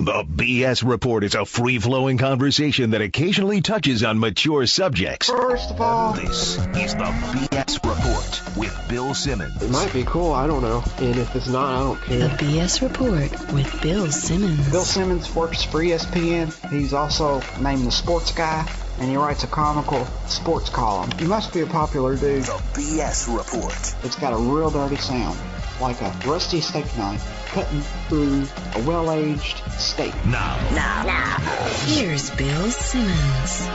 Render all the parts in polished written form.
The B.S Report is a free-flowing conversation that occasionally touches on mature subjects. First of all, This is the B.S Report with Bill Simmons. it might be cool, I don't know. And if it's not, I don't care. The B.S Report with Bill Simmons. Bill Simmons works for ESPN. He's also named the sports guy, and he writes a comical sports column. He must be a popular dude. The B.S Report. It's got a real dirty sound, like a rusty steak knife cutting through a well-aged steak. Now. Here's Bill Simmons.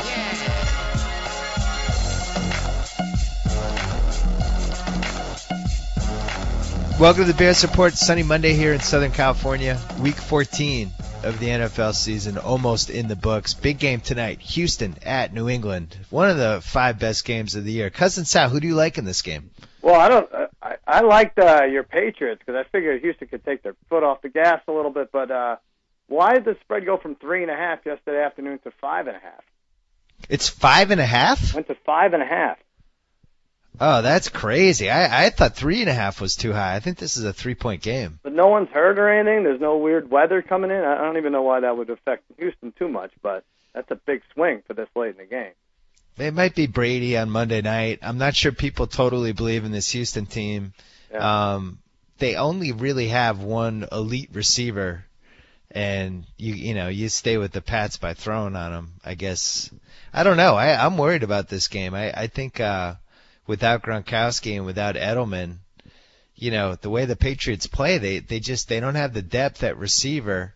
Welcome to the B.S Report. Sunny Monday here in Southern California. Week 14 of the NFL season, almost in the books. Big game tonight. Houston at New England. One of the 5 best games of the year. Cousin Sal, who do you like in this game? Well, I liked your Patriots because I figured Houston could take their foot off the gas a little bit. But why did the spread go from 3.5 yesterday afternoon to 5.5? It's 5.5? Went to 5.5. Oh, that's crazy. I thought 3.5 was too high. I think this is a 3-point game. But no one's hurt or anything. There's no weird weather coming in. I don't even know why that would affect Houston too much. But that's a big swing for this late in the game. It might be Brady on Monday night. I'm not sure people totally believe in this Houston team. Yeah. They only really have one elite receiver, and you stay with the Pats by throwing on them, I guess. I don't know. I'm worried about this game. I think without Gronkowski and without Edelman, the way the Patriots play, they don't have the depth at receiver,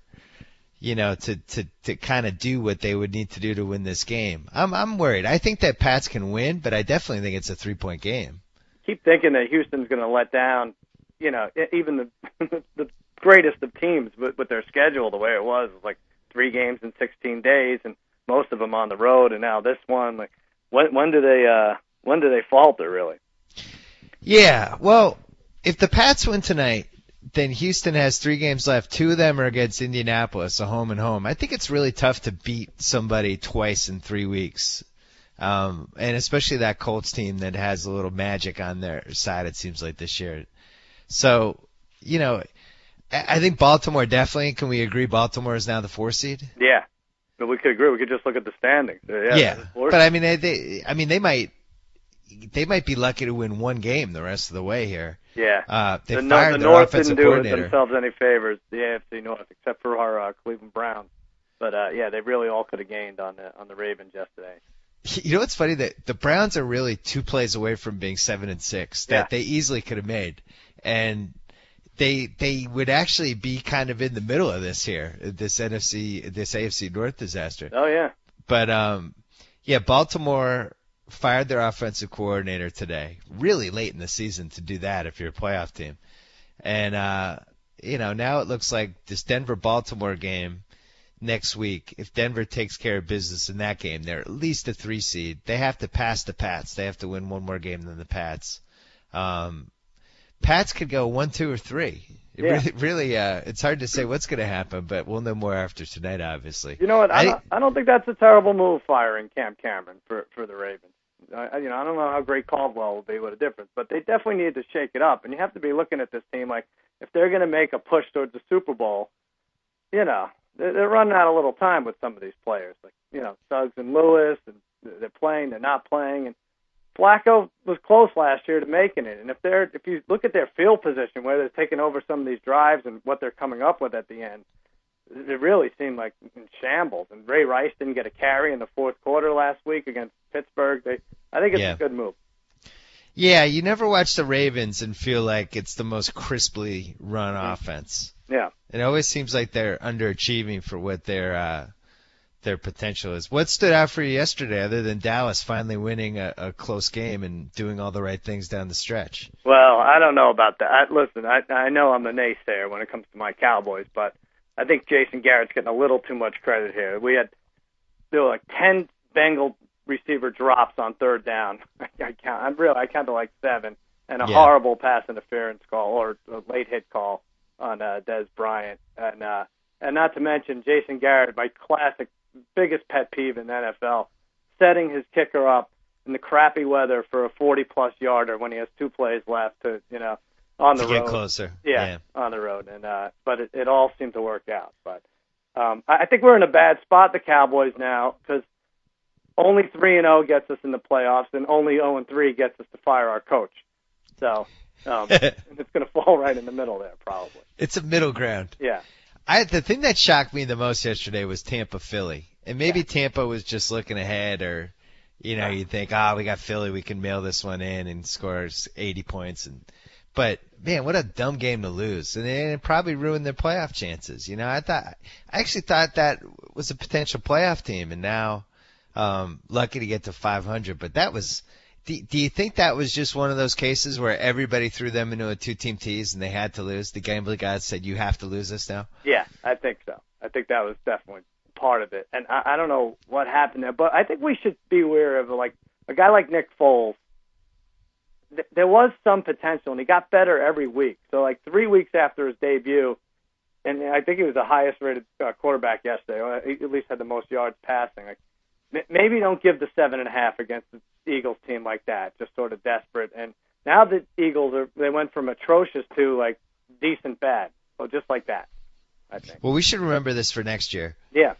to kind of do what they would need to do to win this game. I'm worried. I think that Pats can win, but I definitely think it's a 3-point game. Keep thinking that Houston's going to let down, even the greatest of teams with their schedule the way it was. It was like 3 games in 16 days, and most of them on the road. And now this one, like, when do they falter really? Yeah, well, if the Pats win tonight, then Houston has 3 games left. 2 of them are against Indianapolis, a home and home. I think it's really tough to beat somebody twice in 3 weeks. And especially that Colts team that has a little magic on their side, it seems like, this year. So, I think Baltimore definitely, can we agree Baltimore is now the 4 seed? Yeah. But we could agree. We could just look at the standings. Yeah. But I mean, they might be lucky to win 1 game the rest of the way here. Yeah. They the fired their North offensive didn't do coordinator. themselves any favors, the AFC North, except for our Cleveland Browns. But they really all could have gained on the Ravens yesterday. You know what's funny? That the Browns are really 2 plays away from being 7-6 that they easily could have made, and they would actually be kind of in the middle of this here, this AFC North disaster. Oh yeah. But Baltimore fired their offensive coordinator today, really late in the season to do that if you're a playoff team. And, now it looks like this Denver-Baltimore game next week, if Denver takes care of business in that game, they're at least a 3 seed. They have to pass the Pats. They have to win 1 more game than the Pats. Pats could go 1, 2, or 3. Really, it's hard to say what's going to happen, but we'll know more after tonight, obviously. You know what? I don't think that's a terrible move, firing Cam Cameron for the Ravens. I don't know how great Caldwell will be with a difference, but they definitely need to shake it up. And you have to be looking at this team like, if they're going to make a push towards the Super Bowl, they're running out of little time with some of these players, like Suggs and Lewis, and they're playing, they're not playing, and Flacco was close last year to making it. And if you look at their field position, where they're taking over some of these drives and what they're coming up with at the end, it really seemed like in shambles. And Ray Rice didn't get a carry in the 4th quarter last week against Pittsburgh. I think it's a good move. Yeah, you never watch the Ravens and feel like it's the most crisply run offense. Yeah. It always seems like they're underachieving for what their potential is. What stood out for you yesterday, other than Dallas finally winning a close game and doing all the right things down the stretch? Well, I don't know about that. Listen, I know I'm a naysayer when it comes to my Cowboys, but I think Jason Garrett's getting a little too much credit here. There were like 10 Bengal receiver drops on 3rd down. I counted like 7, and a horrible pass interference call or a late hit call on Des Bryant, and not to mention Jason Garrett, my classic biggest pet peeve in the NFL, setting his kicker up in the crappy weather for a 40-plus yarder when he has 2 plays left to on the road. Get closer. Yeah, on the road, and but it all seemed to work out. But I think we're in a bad spot, the Cowboys, now, because only 3-0 gets us in the playoffs, and only 0-3 gets us to fire our coach. So it's going to fall right in the middle there, probably. It's a middle ground. Yeah. The thing that shocked me the most yesterday was Tampa-Philly. And maybe Tampa was just looking ahead, or, you think, we got Philly, we can mail this one in and scores 80 points. But, man, what a dumb game to lose. And it probably ruined their playoff chances. I actually thought that was a potential playoff team, and now lucky to get to 500. But that was – do you think that was just one of those cases where everybody threw them into a two-team tease and they had to lose? The gambling gods said, you have to lose this now? Yeah, I think so. I think that was definitely part of it. And I don't know what happened there, but I think we should be aware of, like, a guy like Nick Foles. There was some potential, and he got better every week. So, like, 3 weeks after his debut, and I think he was the highest-rated quarterback yesterday, or at least had the most yards passing. Like, maybe don't give the 7.5 against the Eagles team like that, just sort of desperate. And now the Eagles, they went from atrocious to, like, decent bad. So just like that, I think. Well, we should remember this for next year. Yeah.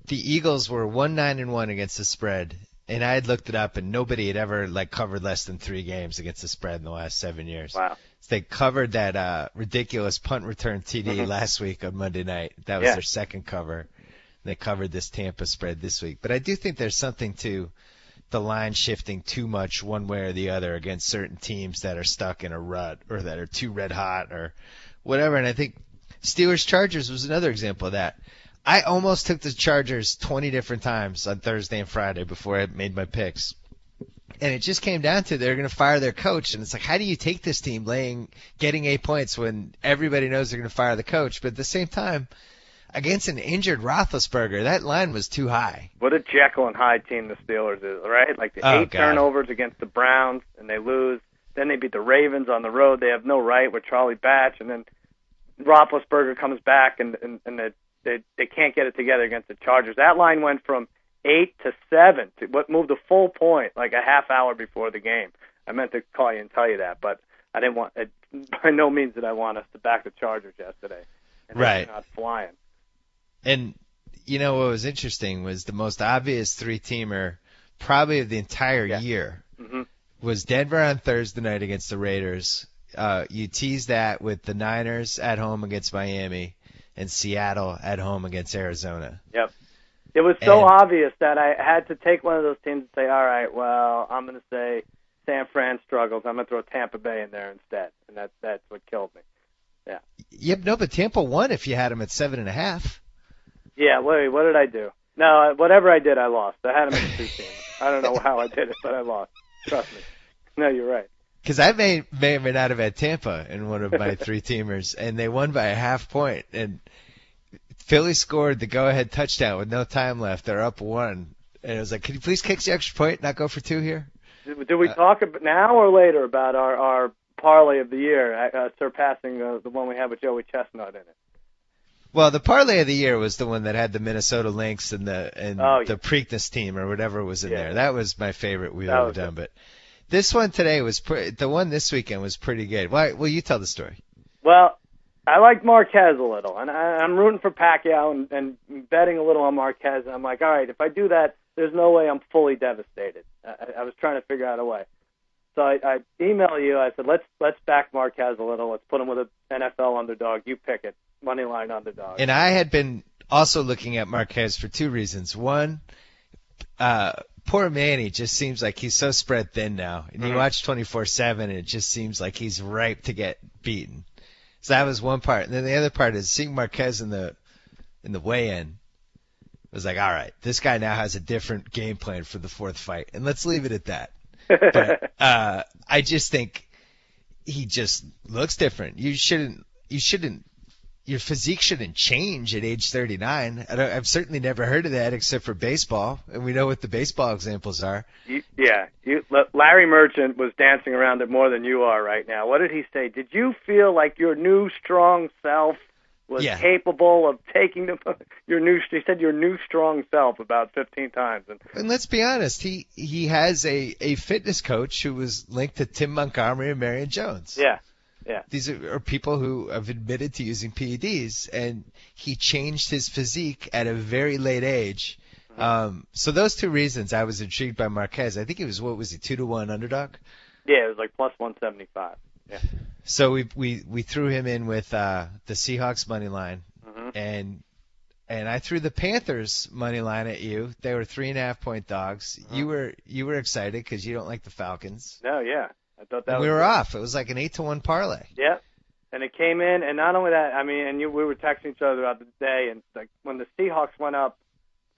The Eagles were 1-9-1 against the spread. And I had looked it up, and nobody had ever covered less than 3 games against the spread in the last 7 years. Wow. So they covered that ridiculous punt return TD last week on Monday night. That was their second cover. They covered this Tampa spread this week. But I do think there's something to the line shifting too much one way or the other against certain teams that are stuck in a rut or that are too red hot or whatever. And I think Steelers-Chargers was another example of that. I almost took the Chargers 20 different times on Thursday and Friday before I made my picks. And it just came down to they're going to fire their coach. And it's like, how do you take this team getting 8 points when everybody knows they're going to fire the coach? But at the same time, against an injured Roethlisberger, that line was too high. What a Jekyll and Hyde team the Steelers is, right? Like the 8 turnovers against the Browns, and they lose. Then they beat the Ravens on the road. They have no right with Charlie Batch. And then Roethlisberger comes back, and they can't get it together against the Chargers. That line went from 8 to 7, to what moved a full point, like a half hour before the game. I meant to call you and tell you that, but I didn't want. By no means did I want us to back the Chargers yesterday. And right. Not flying. And what was interesting was the most obvious 3-teamer probably of the entire year was Denver on Thursday night against the Raiders. You teased that with the Niners at home against Miami and Seattle at home against Arizona. Yep. It was so obvious that I had to take one of those teams and say, all right, well, I'm going to say San Fran struggles. I'm going to throw Tampa Bay in there instead. And that's what killed me. Yeah. Yep, no, but Tampa won if you had them at 7.5. Yeah, wait, what did I do? No, whatever I did, I lost. I had them in 2 teams. I don't know how I did it, but I lost. Trust me. No, you're right. Because I may or may not have had Tampa in one of my 3-teamers, and they won by a half point. And Philly scored the go-ahead touchdown with no time left. They're up 1. And it was like, can you please kick the extra point, not go for 2 here? Do we talk about now or later about our parlay of the year surpassing the one we had with Joey Chestnut in it? Well, the parlay of the year was the one that had the Minnesota Lynx and the Preakness team or whatever was in there. That was my favorite we've ever done. But this one today was the one this weekend was pretty good. Why? Well, you tell the story. Well, I liked Marquez a little, and I'm rooting for Pacquiao and betting a little on Marquez. And I'm like, all right, if I do that, there's no way I'm fully devastated. I was trying to figure out a way. So I emailed you. I said, let's back Marquez a little. Let's put him with an NFL underdog. You pick it. Money line underdog. And I had been also looking at Marquez for 2 reasons. One, poor Manny just seems like he's so spread thin now. And you watch 24/7, and it just seems like he's ripe to get beaten. So that was one part. And then the other part is seeing Marquez in the weigh-in. It was like, all right, this guy now has a different game plan for the 4th fight. And let's leave it at that. But I just think he just looks different. Your physique shouldn't change at age 39. I've certainly never heard of that except for baseball, and we know what the baseball examples are. Larry Merchant was dancing around it more than you are right now. What did he say? Did you feel like your new strong self was capable of taking he said your new strong self about 15 times. And let's be honest, he has a fitness coach who was linked to Tim Montgomery and Marion Jones. Yeah. Yeah. These are people who have admitted to using PEDs, and he changed his physique at a very late age. So those two reasons, I was intrigued by Marquez. I think he was 2-1 underdog? Yeah, it was like plus 175. Yeah. So we threw him in with the Seahawks money line, and I threw the Panthers money line at you. They were 3.5-point dogs. You were excited because you don't like the Falcons. No, yeah. I thought that we were off. It was like an 8-1 parlay. Yeah. And it came in, and not only that, I mean, we were texting each other throughout the day, and like when the Seahawks went up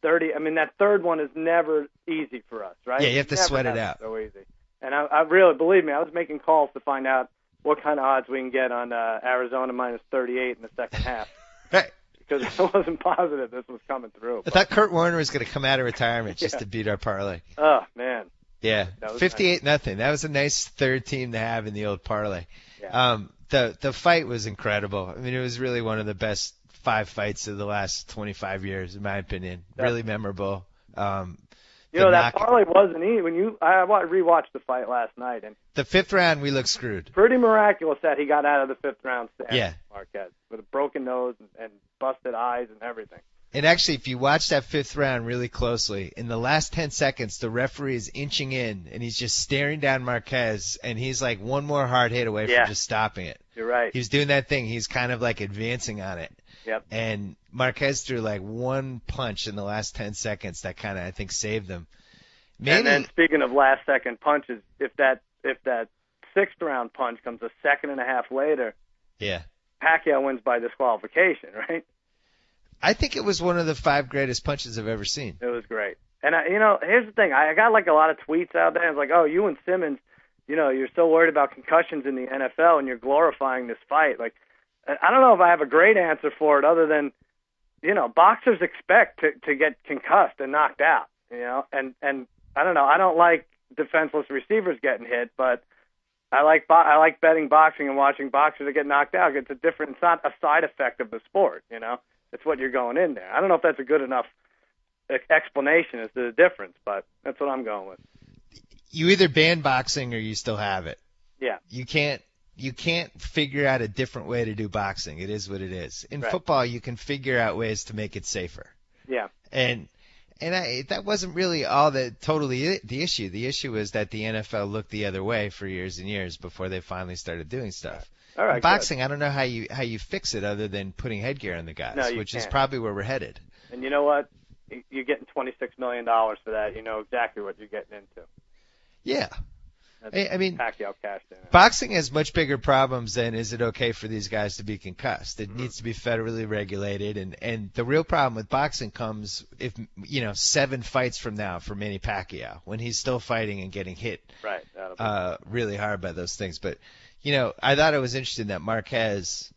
30, I mean, that third one is never easy for us, right? Yeah, you have to sweat it out. So easy. And I really, believe me, I was making calls to find out what kind of odds we can get on Arizona minus 38 in the second half. Right. Because I wasn't positive this was coming through. I thought Kurt Warner was going to come out of retirement just to beat our parlay. Oh, man. Yeah, 58-0. That was a nice third team to have in the old parlay. Yeah. The fight was incredible. I mean, it was really one of the best 5 fights of the last 25 years, in my opinion. Really memorable. That parlay wasn't easy. I rewatched the fight last night, and the 5th round we looked screwed. Pretty miraculous that he got out of the 5th round stand, Marquez, with a broken nose and busted eyes and everything. And actually, if you watch that 5th round really closely, in the last 10 seconds, the referee is inching in, and he's just staring down Marquez, and he's like one more hard hit away from just stopping it. You're right. He was doing that thing. He's kind of like advancing on it. Yep. And Marquez threw like one punch in the last 10 seconds that kind of, I think, saved them. And then speaking of last-second punches, if that 6th round punch comes a second and a half later, Pacquiao wins by disqualification, right? I think it was one of the 5 greatest punches I've ever seen. It was great. And, here's the thing. I got like a lot of tweets out there. It's like, oh, you and Simmons, you're so worried about concussions in the NFL and you're glorifying this fight. Like, I don't know if I have a great answer for it other than, boxers expect to get concussed and knocked out, and I don't know. I don't like defenseless receivers getting hit, but I like betting boxing and watching boxers that get knocked out. It's not a side effect of the sport, It's what you're going in there. I don't know if that's a good enough explanation as to the difference, but that's what I'm going with. You either ban boxing or you still have it. Yeah. You can't figure out a different way to do boxing. It is what it is. In football, you can figure out ways to make it safer. Yeah. And that wasn't really all the issue. The issue is that the NFL looked the other way for years and years before they finally started doing stuff. All right, boxing, I don't know how you fix it other than putting headgear on the guys, which is probably where we're headed. And you know what? You're getting $26 million for that. You know exactly what you're getting into. Yeah. I mean, Pacquiao cashed in. Boxing has much bigger problems than is it okay for these guys to be concussed. It needs to be federally regulated, and the real problem with boxing comes if 7 fights from now for Manny Pacquiao when he's still fighting and getting hit really hard by those things. But I thought it was interesting that Marquez,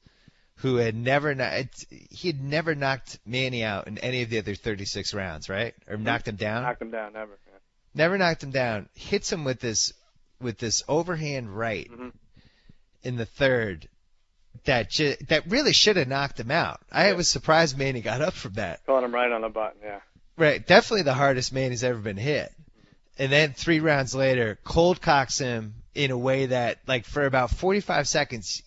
who had never knocked Manny out in any of the other 36 rounds, right? Or knocked him down. Knocked him down, never. Yeah. Never knocked him down. Hits him with this overhand right in the third that really should have knocked him out. I was surprised Manny got up from that. Caught him right on the button, yeah. Right, definitely the hardest Manny's ever been hit. And then 3 rounds later, cold cocks him in a way that, like, for about 45 seconds,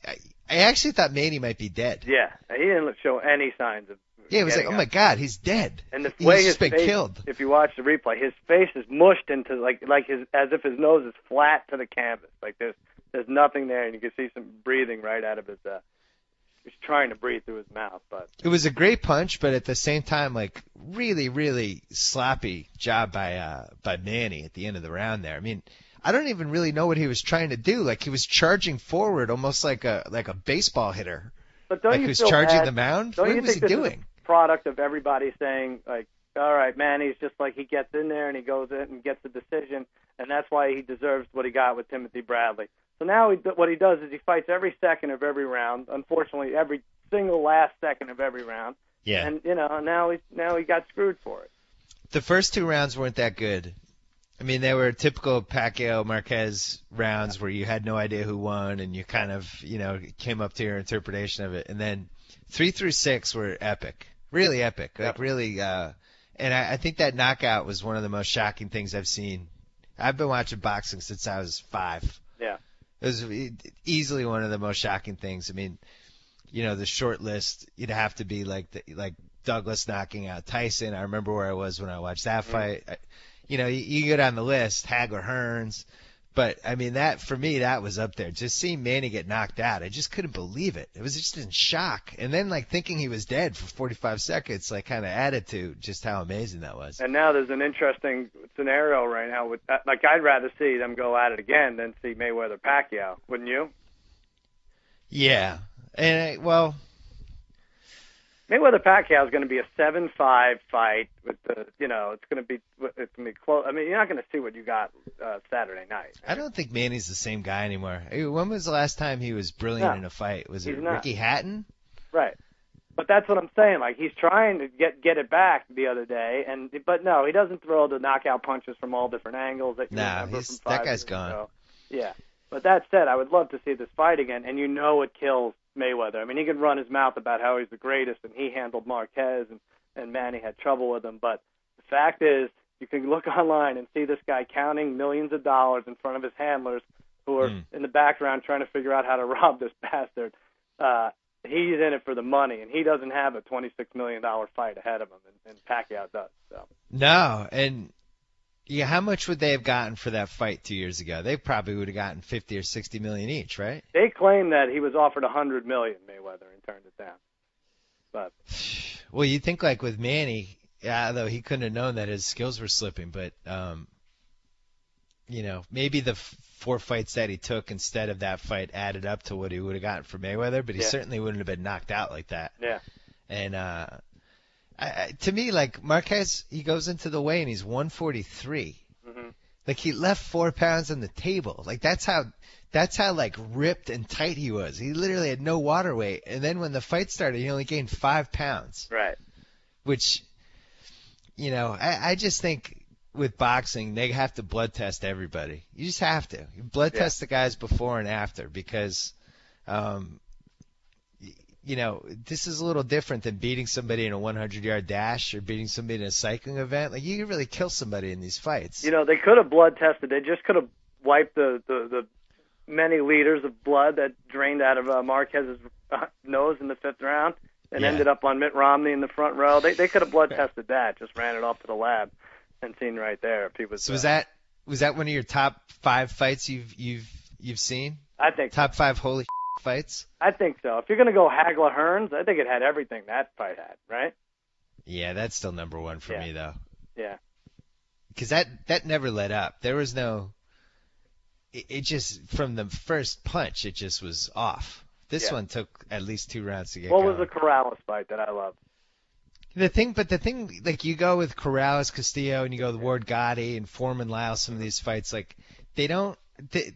I actually thought Manny might be dead. Yeah, he didn't show any signs of. Yeah, it was like, oh my God, he's dead. And the way his face, killed. If you watch the replay, his face is mushed into like his, as if his nose is flat to the canvas. Like there's nothing there, and you can see some breathing right out of his. He's trying to breathe through his mouth, but it was a great punch, but at the same time, like really, really sloppy job by Manny at the end of the round there. I mean, I don't even really know what he was trying to do. Like he was charging forward, almost like a baseball hitter. But don't like you he was feel charging bad? the mound. Don't What you was think he this doing? Is a product of everybody saying like, all right, Manny's just like he gets in there and he goes in and gets a decision, and that's why he deserves what he got with Timothy Bradley. So now what he does is he fights every second of every round. Unfortunately, every single last second of every round. Yeah. And now he got screwed for it. The first 2 rounds weren't that good. I mean, they were typical Pacquiao Marquez rounds where you had no idea who won and you kind of, came up to your interpretation of it. And then 3 through 6 were epic, really epic, like really. And I think that knockout was one of the most shocking things I've seen. I've been watching boxing since I was 5. Yeah. It was easily one of the most shocking things. I mean, the short list, you'd have to be like Douglas knocking out Tyson. I remember where I was when I watched that fight. You go down the list, Hagler, Hearns. But, I mean, for me, that was up there. Just seeing Manny get knocked out, I just couldn't believe it. It was just in shock. And then, thinking he was dead for 45 seconds, kind of added to just how amazing that was. And now there's an interesting scenario right now. With I'd rather see them go at it again than see Mayweather-Pacquiao, wouldn't you? Yeah. And, Mayweather-Pacquiao is going to be a 7-5 fight with it's going to be close. I mean, you're not going to see what you got Saturday night. I don't think Manny's the same guy anymore. When was the last time he was brilliant in a fight? Was it Ricky Hatton? Right. But that's what I'm saying. He's trying to get it back the other day, but no, he doesn't throw the knockout punches from all different angles that you remember from 5 that guy's years gone. ago. Yeah. But that said, I would love to see this fight again, and it kills Mayweather. I mean, he can run his mouth about how he's the greatest and he handled Marquez and Manny had trouble with him. But the fact is, you can look online and see this guy counting millions of dollars in front of his handlers who are in the background trying to figure out how to rob this bastard. He's in it for the money, and he doesn't have a $26 million fight ahead of him, and Pacquiao does. So. No, and how much would they have gotten for that fight 2 years ago? They probably would have gotten 50 or 60 million each, right? They claim that he was offered $100 million, Mayweather, and turned it down. But well, you think with Manny, though he couldn't have known that his skills were slipping, but maybe the 4 fights that he took instead of that fight added up to what he would have gotten for Mayweather, but he certainly wouldn't have been knocked out like that. Yeah. And to me, Marquez, he goes into the weigh and he's 143. Mm-hmm. He left 4 pounds on the table. That's how ripped and tight he was. He literally had no water weight. And then when the fight started, he only gained 5 pounds. Right. Which, I just think with boxing, they have to blood test everybody. You just have to. You blood test the guys before and after because, this is a little different than beating somebody in a 100-yard dash or beating somebody in a cycling event. You can really kill somebody in these fights. They could have blood tested. They just could have wiped the many liters of blood that drained out of Marquez's nose in the 5th round and ended up on Mitt Romney in the front row. They could have blood tested that, just ran it off to the lab and seen right there if he was. So was that one of your top 5 fights you've seen? I think top 5 holy fights. I think so. If you're gonna go Hagler Hearns, I think it had everything that fight had, right? Yeah, that's still number 1 for me though. Yeah. Because that never let up. There was no. It just from the first punch, it just was off. This one took at least 2 rounds to get going. What was the Corrales fight that I loved? The thing, you go with Corrales, Castillo, and you go with Ward Gotti and Foreman Lyle, some of these fights, they don't. The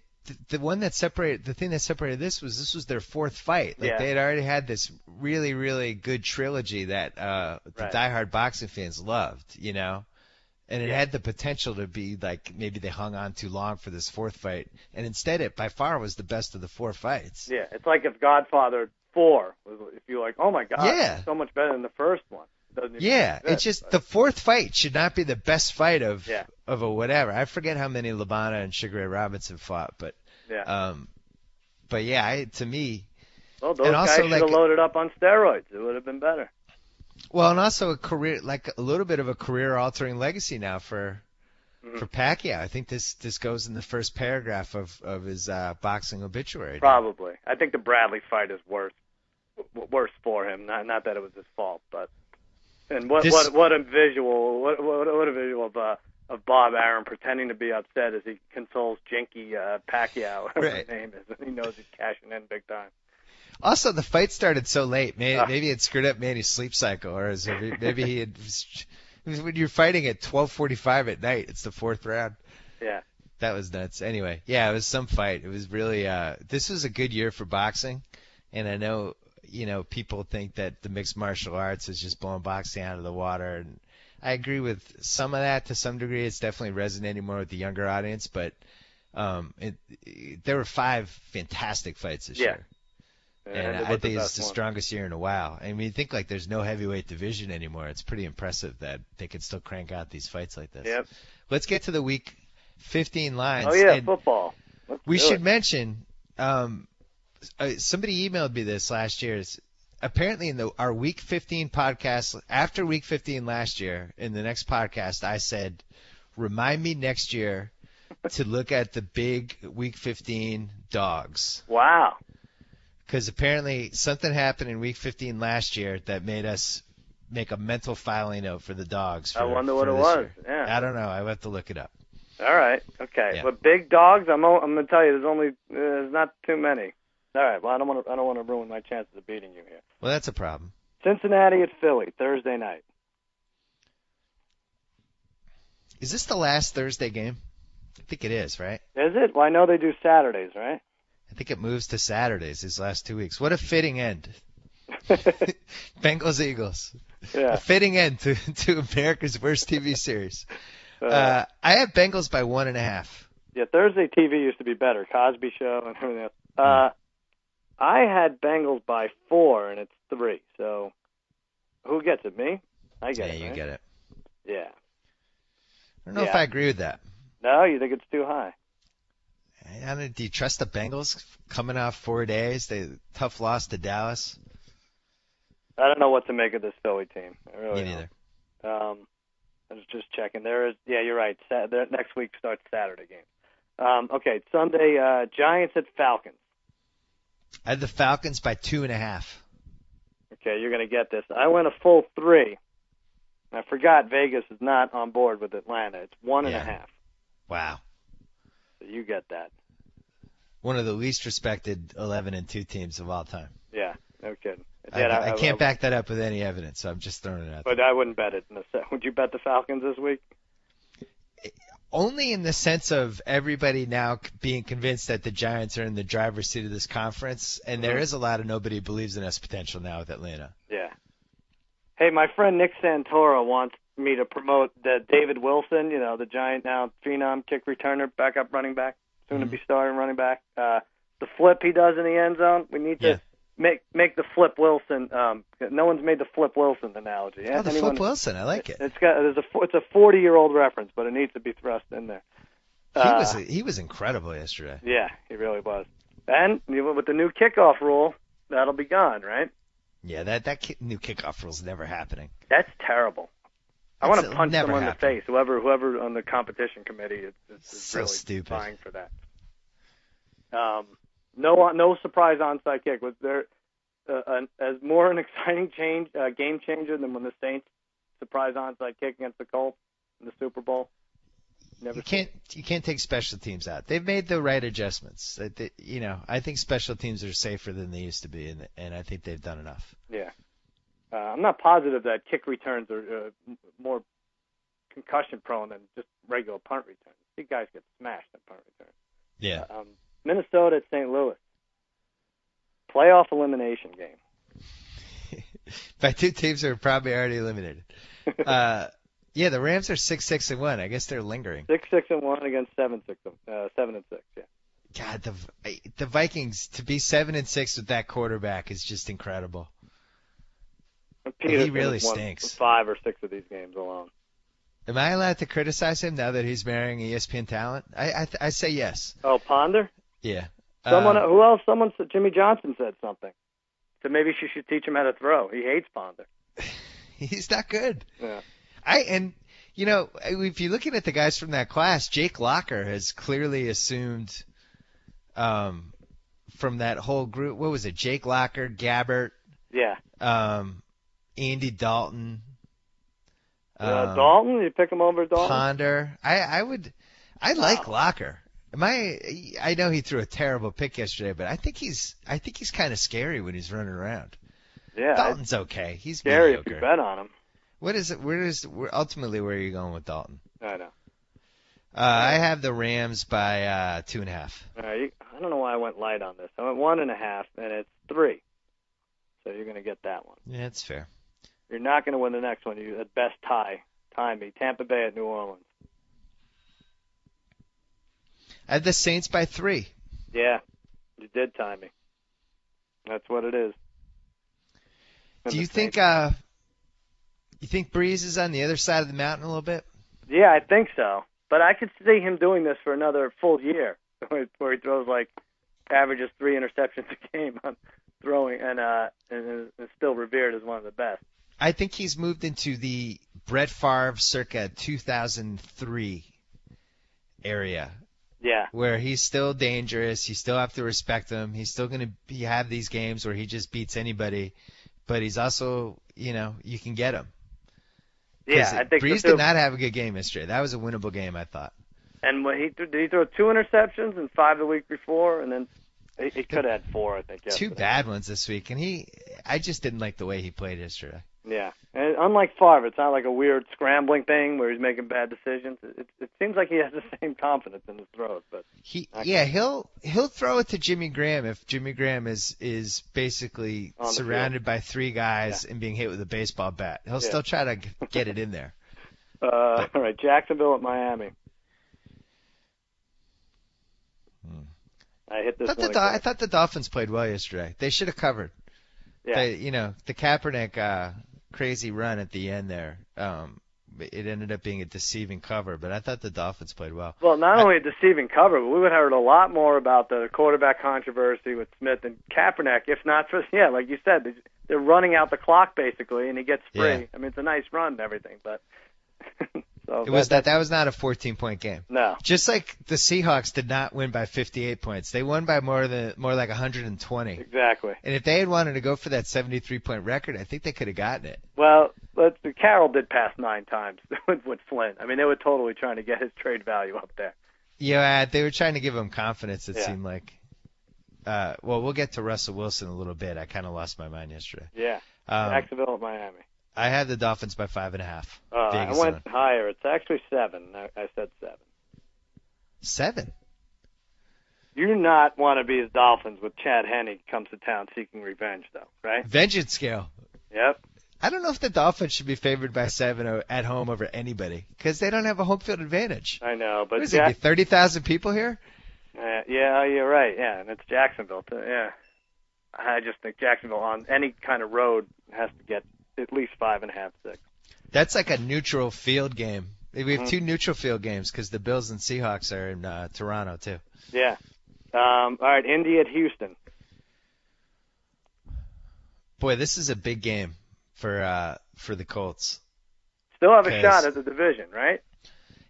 thing that separated this was their 4th fight. They had already had this really, really good trilogy that the diehard boxing fans loved, and it had the potential to be maybe they hung on too long for this 4th fight, and instead it by far was the best of the 4 fights. Yeah, it's like if Godfather 4 was, if you're like, oh my God, it's so much better than the first one. It's just the 4th fight should not be the best fight of a whatever. I forget how many Labana and Sugar Ray Robinson fought, but to me, well, those guys should have loaded up on steroids. It would have been better. Well, and also a little bit of a career-altering legacy now for Pacquiao. I think this goes in the first paragraph of his boxing obituary. Probably. I think the Bradley fight is worse for him. Not that it was his fault, but. And what a visual of Bob Arum pretending to be upset as he consoles Jinky Pacquiao, whatever his name is, and he knows he's cashing in big time. Also, the fight started so late. Maybe it screwed up Manny's sleep cycle, or maybe he had. When you're fighting at 12:45 at night, it's the 4th round. Yeah. That was nuts. Anyway, it was some fight. It was really. This was a good year for boxing, and I know. People think that the mixed martial arts is just blowing boxing out of the water, and I agree with some of that to some degree. It's definitely resonating more with the younger audience, but there were 5 fantastic fights this year. And I think it's the strongest year in a while. I mean, you think there's no heavyweight division anymore. It's pretty impressive that they can still crank out these fights like this. Yep. Let's get to the week 15 lines. Oh, yeah, football. We should mention Somebody emailed me this last year. Apparently in our Week 15 podcast, after Week 15 last year, in the next podcast, I said, remind me next year to look at the big Week 15 dogs. Wow. Because apparently something happened in Week 15 last year that made us make a mental filing note for the dogs. I wonder what it was. Yeah. I don't know. I have to look it up. All right. Okay. Yeah. But big dogs, I'm going to tell you, there's not too many. All right. Well, I don't want to ruin my chances of beating you here. Well, that's a problem. Cincinnati at Philly, Thursday night. Is this the last Thursday game? I think it is, right? Is it? Well, I know they do Saturdays, right? I think it moves to Saturdays these last 2 weeks. What a fitting end. Bengals Eagles. Yeah. A fitting end to America's worst TV series. I have Bengals by 1.5. Yeah, Thursday TV used to be better. Cosby Show and everything else. I had Bengals by 4, and it's 3. So who gets it? Me? I get it. Yeah, you right? get it. Yeah. I don't know if I agree with that. No, you think it's too high? Do you trust the Bengals coming off 4 days? Tough loss to Dallas. I don't know what to make of this Philly team. I really Me neither. don't. I was just checking. Yeah, you're right. Next week starts Saturday game. Okay, Sunday, Giants at Falcons. I had the Falcons by 2.5. Okay, you're going to get this. I went a full 3. I forgot Vegas is not on board with Atlanta. It's 1.5. Wow. So you get that. One of the least respected 11-2 teams of all time. Yeah, no kidding. I can't back that up with any evidence, so I'm just throwing it out there. But I wouldn't bet it. Would you bet the Falcons this week? Only in the sense of everybody now being convinced that the Giants are in the driver's seat of this conference, and there is a lot of nobody believes in us potential now with Atlanta. Yeah. Hey, my friend Nick Santora wants me to promote David Wilson, the Giant now phenom kick returner, backup running back, soon to be starting running back. The flip he does in the end zone, we need to make the Flip Wilson. No one's made the Flip Wilson analogy. Oh, the Flip Wilson, I like it. It's a 40-year-old reference, but it needs to be thrust in there. He was incredible yesterday. Yeah, he really was. And with the new kickoff rule, that'll be gone, right? Yeah, that new kickoff rule's never happening. That's terrible. I want to punch someone in the face. Whoever on the competition committee is so really stupid. vying for that. No surprise onside kick. Was there as more an exciting game changer than when the Saints surprise onside kick against the Colts in the Super Bowl? You can't take special teams out. They've made the right adjustments. I think special teams are safer than they used to be, and I think they've done enough. Yeah. I'm not positive that kick returns are more concussion-prone than just regular punt returns. These guys get smashed in punt returns. Yeah. Minnesota at St. Louis. Playoff elimination game. By 2 teams that are probably already eliminated. Yeah, the Rams are 6-6-1. I guess they're lingering. 6-6-1 against 7-6. 7-6. Yeah. God, the Vikings to be 7-6 with that quarterback is just incredible. He really stinks. 5 or 6 of these games alone. Am I allowed to criticize him now that he's marrying ESPN talent? I say yes. Oh, Ponder? Yeah. Who else? Jimmy Johnson said something. So maybe she should teach him how to throw. He hates Ponder. He's not good. Yeah. If you're looking at the guys from that class, Jake Locker has clearly assumed from that whole group. What was it? Jake Locker, Gabbert. Yeah. Andy Dalton. Dalton? You pick him over Dalton? Ponder. I like Locker. I know he threw a terrible pick yesterday, but I think he's kind of scary when he's running around. Yeah. Dalton's okay. He's scary mediocre. if you bet on him. What is it? Ultimately, where are you going with Dalton? I know. I have the Rams by 2.5. I don't know why I went light on this. I went 1.5, and it's 3. So you're going to get that one. Yeah, that's fair. You're not going to win the next one. You at best tie me. Tampa Bay at New Orleans. I had the Saints by 3. Yeah, you did tie me. That's what it is. Do you think Breeze is on the other side of the mountain a little bit? Yeah, I think so. But I could see him doing this for another full year, where he throws like averages 3 interceptions a game on throwing, and is still revered as one of the best. I think he's moved into the Brett Favre circa 2003 area. Yeah. Where he's still dangerous. You still have to respect him. He's still going to have these games where he just beats anybody. But he's also, you can get him. Yeah, I think Breeze did not have a good game yesterday. That was a winnable game, I thought. And when did he throw 2 interceptions and 5 the week before? And then he could have had 4, I think. Yesterday. 2 bad ones this week. And I just didn't like the way he played yesterday. Yeah, and unlike Favre, it's not like a weird scrambling thing where he's making bad decisions. It seems like he has the same confidence in his throws, but he'll throw it to Jimmy Graham if Jimmy Graham is basically surrounded by 3 guys and being hit with a baseball bat. He'll still try to get it in there. All right, Jacksonville at Miami. I hit this one. I thought the Dolphins played well yesterday. They should have covered. Yeah. The Kaepernick crazy run at the end there. It ended up being a deceiving cover, but I thought the Dolphins played well. Well, not only a deceiving cover, but we would have heard a lot more about the quarterback controversy with Smith and Kaepernick, if not for, like you said, they're running out the clock basically, and he gets free. Yeah. I mean, it's a nice run and everything, but so it was that was not a 14-point game. No. Just like the Seahawks did not win by 58 points. They won by more like 120. Exactly. And if they had wanted to go for that 73-point record, I think they could have gotten it. Well, Carroll did pass 9 times with Flynn. I mean, they were totally trying to get his trade value up there. Yeah, they were trying to give him confidence, it seemed like. Well, we'll get to Russell Wilson in a little bit. I kind of lost my mind yesterday. Yeah. Jacksonville at Miami. I had the Dolphins by 5.5. I went higher. It's actually 7. I said 7. 7? You do not want to be as Dolphins with Chad Henne comes to town seeking revenge, though, right? Vengeance scale. Yep. I don't know if the Dolphins should be favored by 7 at home over anybody because they don't have a home field advantage. I know, but what is it, 30,000 people here? Yeah, you're right. Yeah, and it's Jacksonville too. Yeah, I just think Jacksonville on any kind of road has to get at least 5.5, 6. That's like a neutral field game. We have 2 neutral field games because the Bills and Seahawks are in Toronto too. Yeah. All right, Indy at Houston. Boy, this is a big game for the Colts. Still have a shot at the division, right?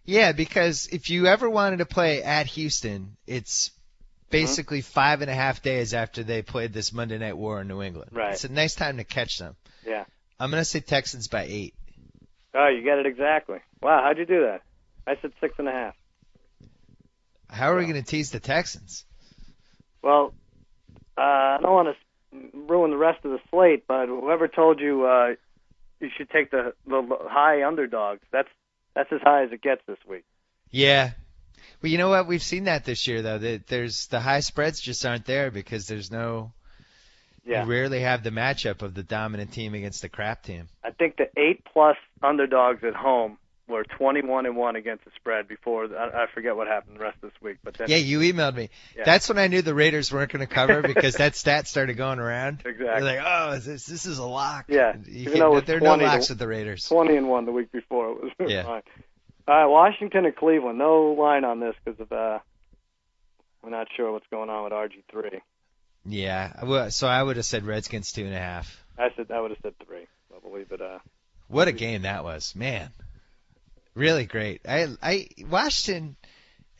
Yeah, because if you ever wanted to play at Houston, it's basically 5.5 days after they played this Monday Night War in New England. Right. It's a nice time to catch them. Yeah. I'm going to say Texans by 8. Oh, you got it exactly. Wow, how'd you do that? I said 6.5. How are we going to tease the Texans? Well, I don't want to ruin the rest of the slate, but whoever told you you should take the high underdogs, that's as high as it gets this week. Yeah. Well, you know what? We've seen that this year, though. There's the high spreads just aren't there because there's no. Yeah. You rarely have the matchup of the dominant team against the crap team. I think the 8+ underdogs at home were 21-1 against the spread before. I forget what happened the rest of this week, but then, yeah, you emailed me. Yeah. That's when I knew the Raiders weren't going to cover because that stat started going around. Exactly. You're like, oh, this is a lock. Yeah. There are no locks with the Raiders. 20-1 the week before. It was yeah. fine. All right, Washington and Cleveland. No line on this because of we're not sure what's going on with RG3. Yeah, so I would have said Redskins 2.5. I would have said 3. I believe it. What a game that was, man! Really great. Washington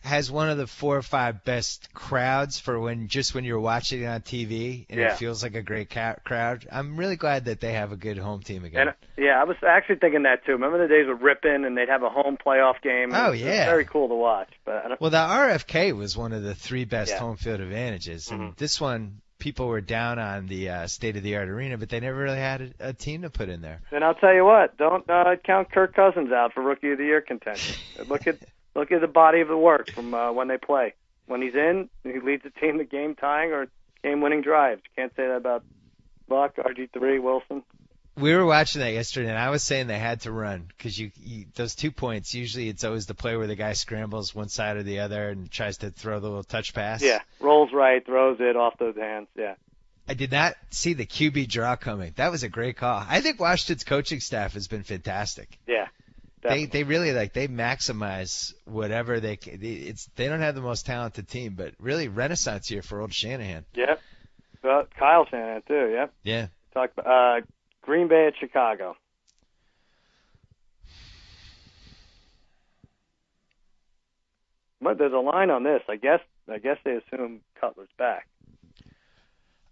has one of the 4 or 5 best crowds for when you're watching it on TV and it feels like a great crowd. I'm really glad that they have a good home team again. And, I was actually thinking that too. Remember the days with Ripon and they'd have a home playoff game? Oh, yeah. It was very cool to watch. Well, the RFK was one of the 3 best home field advantages. And this one, people were down on the state-of-the-art arena, but they never really had a team to put in there. And I'll tell you what, don't count Kirk Cousins out for Rookie of the Year contention. Look at the body of the work from when they play. When he's in, he leads the team to game-tying or game-winning drives. You can't say that about Buck, RG3, Wilson. We were watching that yesterday, and I was saying they had to run because those 2 points, usually it's always the play where the guy scrambles one side or the other and tries to throw the little touch pass. Yeah, rolls right, throws it off those hands, yeah. I did not see the QB draw coming. That was a great call. I think Washington's coaching staff has been fantastic. Yeah. They really they maximize whatever they can. They don't have the most talented team, but really renaissance year for old Shanahan. Yep. Kyle Shanahan too. Yep. Yeah. Talk about Green Bay at Chicago. But there's a line on this. I guess they assume Cutler's back.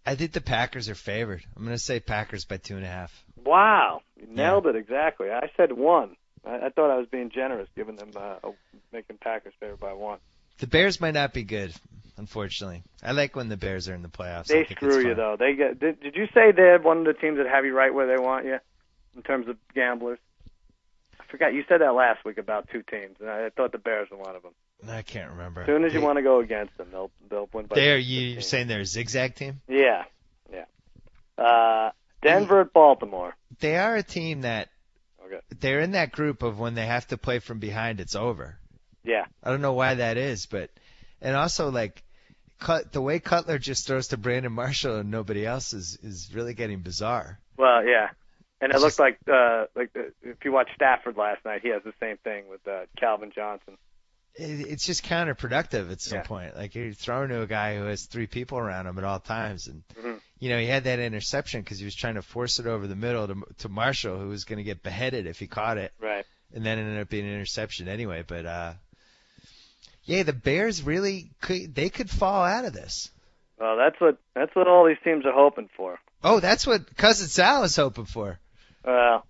I think the Packers are favored. I'm going to say Packers by 2.5. Wow, you nailed it exactly. I said 1. I thought I was being generous, giving them making Packers favored by 1. The Bears might not be good, unfortunately. I like when the Bears are in the playoffs. They screw you though. They get. Did you say they're one of the teams that have you right where they want you in terms of gamblers? I forgot you said that last week about 2 teams, and I thought the Bears were one of them. I can't remember. As soon as you want to go against them, they'll win by. You're saying they're a zigzag team? Yeah. Denver at Baltimore. They are a team that they're in that group of when they have to play from behind, it's over. Yeah. I don't know why that is, and also the way Cutler just throws to Brandon Marshall and nobody else is really getting bizarre. Well, yeah. And it looked like if you watched Stafford last night, he has the same thing with Calvin Johnson. It's just counterproductive at some point. Like you're throwing to a guy who has 3 people around him at all times, and he had that interception because he was trying to force it over the middle to Marshall, who was going to get beheaded if he caught it. Right. And then it ended up being an interception anyway. But the Bears really could fall out of this. Well, that's what all these teams are hoping for. Oh, that's what Cousin Sal is hoping for. Well.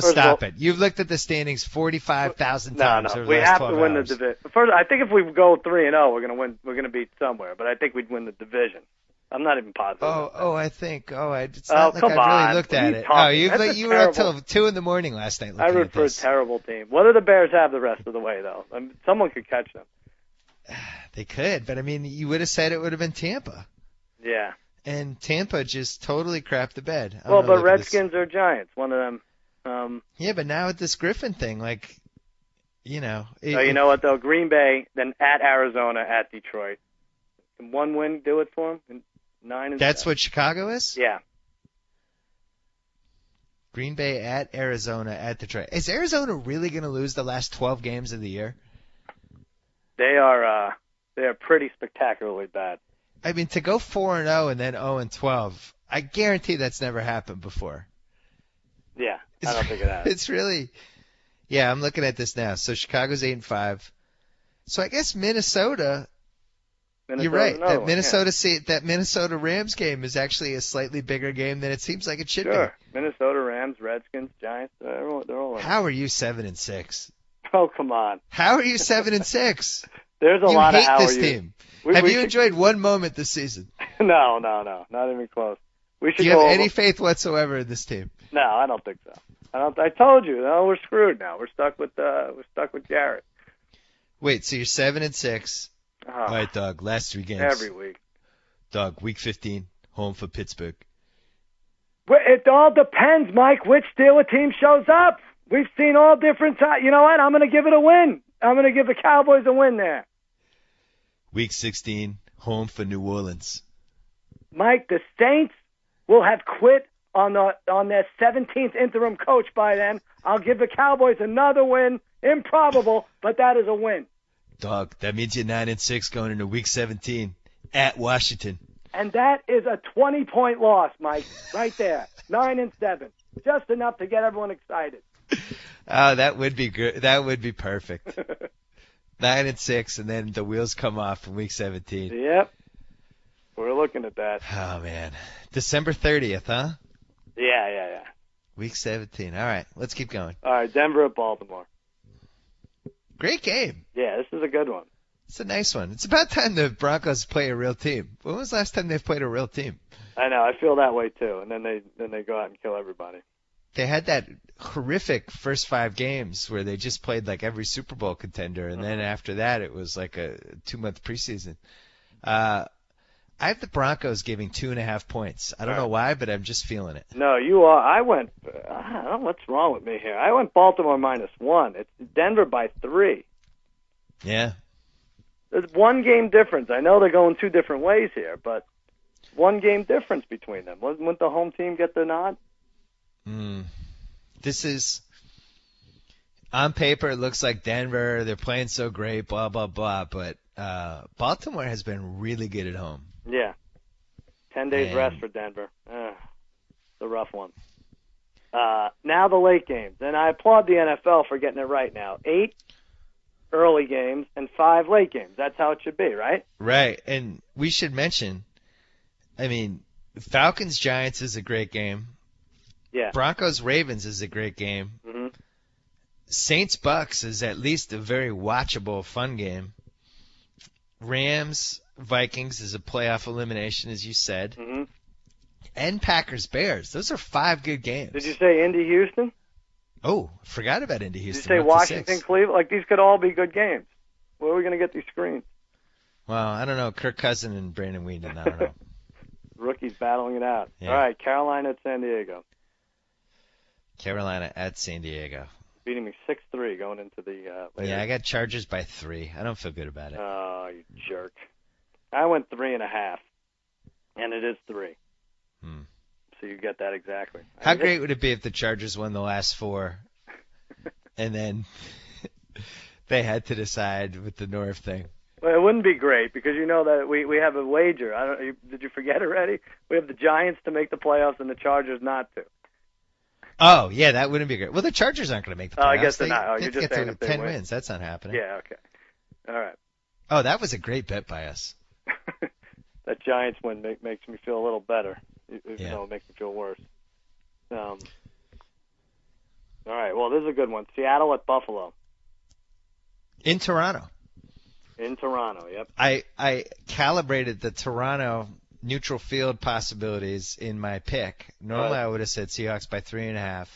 Stop it. You've looked at the standings 45,000 times over the last 12 hours. We have to win the division. First, I think if we go 3-0, we're going to win. We're going to beat somewhere, but I think we'd win the division. I'm not even positive. It's not like I really looked at it. You were up till 2 in the morning last night looking at this. I root for a terrible team. What do the Bears have the rest of the way, though? I mean, someone could catch them. They could, but I mean, you would have said it would have been Tampa. Yeah. And Tampa just totally crapped the bed. Well, but Redskins or Giants, one of them. But now with this Griffin thing, you know what though? Green Bay, then at Arizona, at Detroit. Can 1 win do it for them? 9 and That's 7. what Chicago is? Yeah. Green Bay at Arizona at Detroit. Is Arizona really going to lose the last 12 games of the year? They are pretty spectacularly bad. I mean, to go 4-0 and then 0-12, I guarantee that's never happened before. Yeah. I don't think it has. It's really, yeah. I'm looking at this now. So Chicago's 8-5. So I guess Minnesota. You're right. That Minnesota Rams game is actually a slightly bigger game than it seems like it should be. Sure. Minnesota Rams, Redskins, Giants. They're all in. How are you 7-6? Oh, come on. How are you 7-6 There's a lot of how You hate this are you. team. Have you enjoyed one moment this season? No, not even close. Do you have any faith whatsoever in this team? No, I don't think so. I told you, we're screwed now. We're stuck with Garrett. Wait, so you're 7-6. All right, Doug. Last 3 games. Every week. Doug, week 15, home for Pittsburgh. Well, it all depends, Mike, which Steeler team shows up. We've seen all different times. You know what? I'm going to give it a win. I'm going to give the Cowboys a win there. Week 16, home for New Orleans. Mike, the Saints will have quit on their 17th interim coach by then. I'll give the Cowboys another win. Improbable, but that is a win. Dog, that means you're 9-6 going into week 17 at Washington. And that is a 20-point loss, Mike, right there. 9-7. Just enough to get everyone excited. Oh, that would be good. That would be perfect. 9-6, and then the wheels come off in week 17. Yep. We're looking at that. Oh, man. December 30th, huh? Yeah. Week 17. All right, let's keep going. All right, Denver at Baltimore. Great game. Yeah, this is a good one. It's a nice one. It's about time the Broncos play a real team. When was the last time they've played a real team? I know. I feel that way, too. And then they go out and kill everybody. They had that horrific first 5 games where they just played like every Super Bowl contender, and then after that it was like a 2-month preseason. I have the Broncos giving 2.5 points. I don't know why, but I'm just feeling it. No, you are. I don't know what's wrong with me here. I went Baltimore -1. It's Denver by 3. Yeah. There's 1 game difference. I know they're going 2 different ways here, but 1 game difference between them. Wouldn't the home team get the nod? On paper, it looks like Denver. They're playing so great, blah, blah, blah. But Baltimore has been really good at home. Yeah. 10 days rest for Denver. It's a rough one. Now the late games. And I applaud the NFL for getting it right now. 8 early games and 5 late games. That's how it should be, right? Right. And we should mention, Falcons-Giants is a great game. Yeah. Broncos-Ravens is a great game. Mm-hmm. Saints-Bucks is at least a very watchable, fun game. Rams-Vikings is a playoff elimination, as you said. Mm-hmm. And Packers-Bears. Those are 5 good games. Did you say Indy-Houston? Oh, forgot about Indy-Houston. Did you say Washington-Cleveland? Like, these could all be good games. Where are we going to get these screens? Well, I don't know. Kirk Cousins and Brandon Weeden, I don't know. Rookies battling it out. Yeah. All right, Carolina at San Diego. Carolina at San Diego. Beating me 6-3 going into the later. Yeah, I got Chargers by 3. I don't feel good about it. Oh, you jerk. I went 3.5, and it is 3. So you get that exactly. How great would it be if the Chargers won the last 4, and then they had to decide with the North thing? Well, it wouldn't be great because you know that we have a wager. Did you forget already? We have the Giants to make the playoffs and the Chargers not to. Oh, yeah, that wouldn't be great. Well, the Chargers aren't going to make the playoffs. I guess they're not. Oh, you're they just get saying to if they 10 win. wins. That's not happening. Yeah, okay. All right. Oh, that was a great bet by us. That Giants win makes me feel a little better, even Yeah. though it makes me feel worse. All right, well, this is a good one. Seattle at Buffalo. In Toronto. In Toronto, yep. I calibrated the Toronto neutral field possibilities in my pick. Normally I would have said Seahawks by 3.5.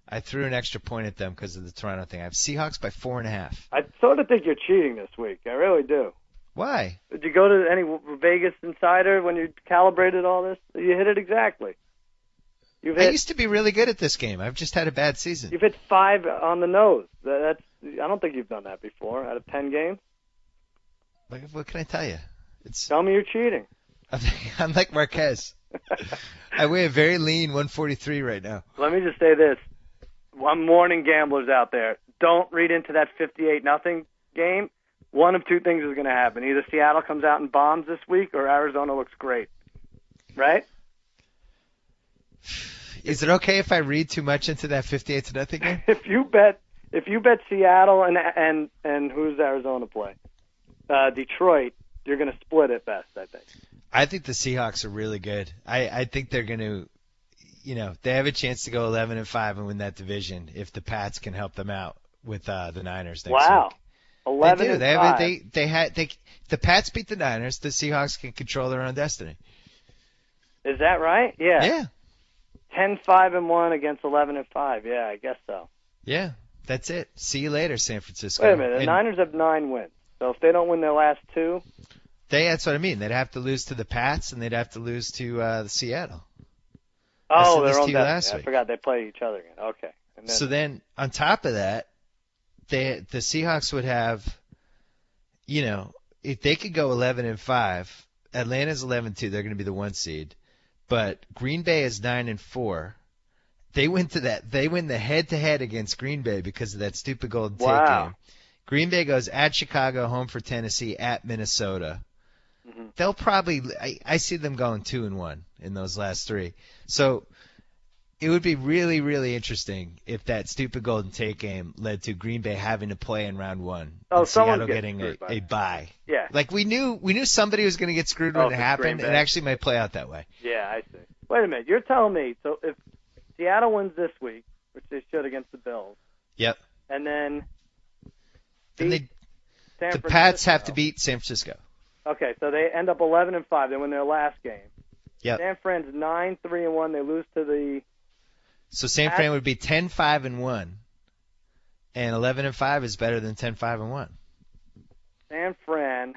I threw an extra point at them because of the Toronto thing. I have Seahawks by 4.5. I sort of think you're cheating this week. I really do. Why? Did you go to any Vegas Insider when you calibrated all this? You hit it exactly. I used to be really good at this game. I've just had a bad season. You've hit 5 on the nose. I don't think you've done that before out of 10 games. What can I tell you? Tell me you're cheating. I'm like Marquez. I weigh a very lean 143 right now. Let me just say this. I'm warning gamblers out there. Don't read into that 58-0 game. One of 2 things is going to happen. Either Seattle comes out and bombs this week or Arizona looks great. Right? Is it okay if I read too much into that 58-0 game? If you bet Seattle and who's Arizona play? Detroit, you're going to split at best, I think. I think the Seahawks are really good. I think they're going to, they have a chance to go 11-5 and win that division if the Pats can help them out with the Niners next week. 11-5. The Pats beat the Niners. The Seahawks can control their own destiny. Is that right? Yeah. Yeah. 10-5-1 against 11-5. Yeah, I guess so. Yeah, that's it. See you later, San Francisco. Wait a minute. The Niners have 9 wins. So if they don't win their last 2, that's what I mean. They'd have to lose to the Pats and they'd have to lose to Seattle. Oh, they're on last week. I forgot they play each other again. Okay. And then, so then on top of that, the Seahawks would have, if they could go 11-5, Atlanta's 11-2. They're going to be the 1 seed. But Green Bay is 9-4. They win the head-to-head against Green Bay because of that stupid Golden Tate game. Green Bay goes at Chicago, home for Tennessee, at Minnesota. Mm-hmm. They'll probably I see them going 2-1 in those last 3. So it would be really, really interesting if that stupid Golden Tate game led to Green Bay having to play in round 1. And Seattle getting a bye. Yeah. Like we knew somebody was going to get screwed when it happened. It actually might play out that way. Yeah, I see. Wait a minute. You're telling me, so if Seattle wins this week, which they should against the Bills. Yep. And then the Pats have to beat San Francisco. Okay, so they end up 11-5. They win their last game. Yep. San Fran's 9-3-1. They lose to the. So San Fran would be 10-5-1, and 11-5 is better than 10-5-1. San Fran.